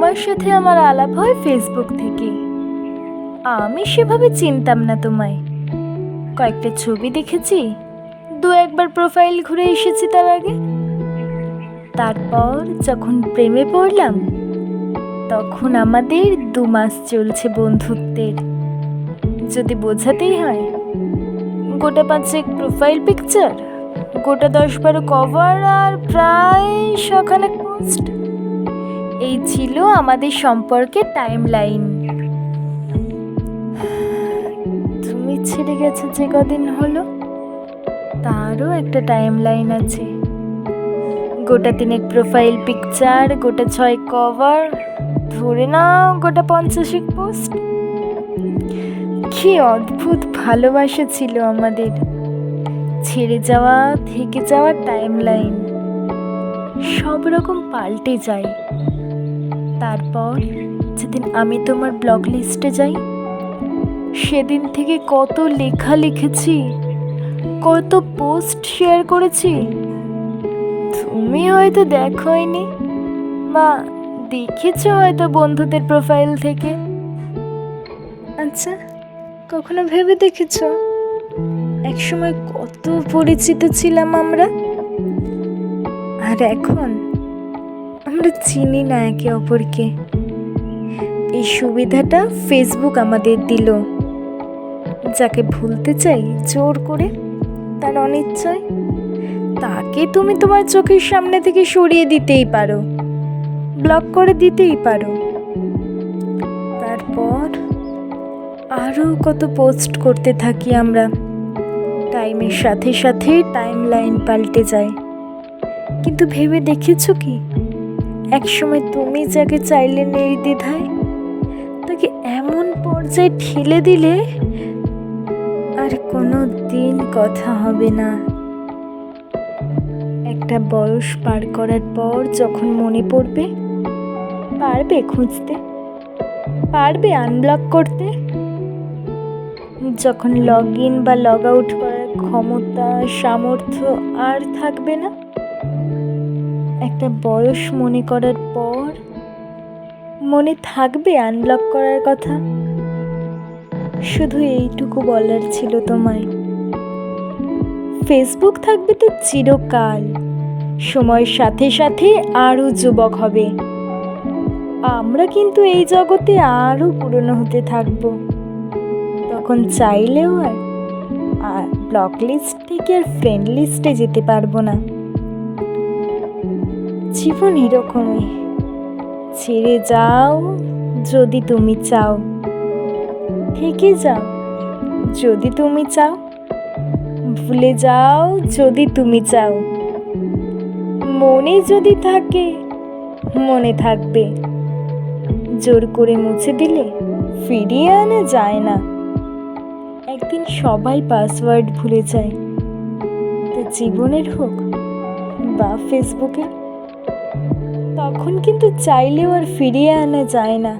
তোমার সাথে আমার আলাপ হয় ফেসবুক থেকে। আমি সেভাবে চিনতাম না তোমায়। কয়েকটা ছবি দেখেছি, দু একবার প্রোফাইল ঘুরে এসেছি তার আগে। তারপর যখন প্রেমে পড়লাম, তখন আমাদের 2 মাস চলছে বন্ধুত্বের। যদি বোঝাতেই হয়, গোটা 5 প্রোফাইল পিকচার, গোটা 10-12 কভার আর প্রায় 100 পোস্ট। এই ছিল আমাদের সম্পর্কের টাইম লাইন। তুমি ছেড়ে গেছো যে কদিন হলো, তারও একটা টাইম লাইন আছে। গোটা 3 প্রোফাইল পিকচার, গোটা 6 কভার, ধরে নাও গোটা 50 পোস্ট। কি অদ্ভুত ভালোবাসা ছিল আমাদের। ছেড়ে যাওয়া, থেকে যাওয়ার টাইম লাইন সব রকম পাল্টে যায়। তারপর যেদিন আমি তোমার ব্লগ লিস্টে যাই, সেদিন থেকে কত লেখা লিখেছি, কত পোস্ট শেয়ার করেছি। তুমি হয়তো দেখোইনি, বা দেখেছো হয়তো বন্ধুদের প্রোফাইল থেকে। আচ্ছা, কখনো ভেবে দেখেছো একসময় কত পরিচিত ছিলাম আমরা, আর এখন আমরা চিনি না একে অপরকে। এই সুবিধাটা ফেসবুক আমাদের দিল। যাকে ভুলতে চাই জোর করে, তার অনিচ্ছায়, তাকে তুমি তোমার চোখের সামনে থেকে সরিয়ে দিতেই পারো, ব্লক করে দিতেই পারো। তারপর আরও কত পোস্ট করতে থাকি আমরা। টাইমের সাথে সাথে টাইম লাইন পাল্টে যায়। কিন্তু ভেবে দেখেছো কি, একসময় তুমি যাকে চাইলে নির্দ্বিধায়, তাকে এমন পর্যায়ে ঠেলে দিলে আর কোনো দিন কথা হবে না। একটা বয়স পার করার পর যখন মনে পড়বে, পারবে খুঁজতে, পারবে আনব্লক করতে। যখন লগ ইন বা লগ আউট করার ক্ষমতা, সামর্থ্য আর থাকবে না, একটা বয়স মনে করার পর মনে থাকবে আনব্লক করার কথা। শুধু এইটুকু বলার ছিল তোমায়, ফেসবুক থাকবে তো চিরকাল, সময়ের সাথে সাথে আরও যুবক হবে। আমরা কিন্তু এই জগতে আরও পুরনো হতে থাকবো। তখন চাইলেও আর ব্লক লিস্ট থেকে আর ফ্রেন্ড লিস্টে যেতে পারবো না। জীবন এরকমই, ছেড়ে যাও যদি তুমি চাও, থেকে যাও যদি তুমি চাও, ভুলে যাও যদি তুমি চাও। মনে যদি থাকে, মনে থাকবে। জোর করে মুছে দিলে ফিরিয়ে আনা যায় না। একদিন সবাই পাসওয়ার্ড ভুলে যায়, তা জীবনের হোক বা ফেসবুকের। তখন কিন্তু চাইলেও আর ফিরিয়ে আনা যায় না।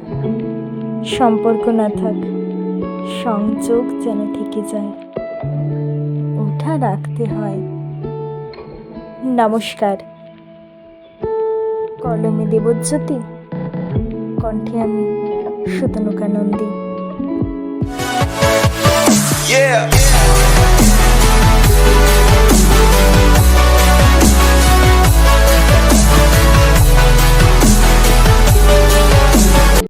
সম্পর্ক না থাক, সংযোগ যেন থেকে যায়, ওটা রাখতে হয়। নমস্কার। কলমে দেবজ্যোতি, কণ্ঠে আমি সুতনুকা নন্দী। Yeah.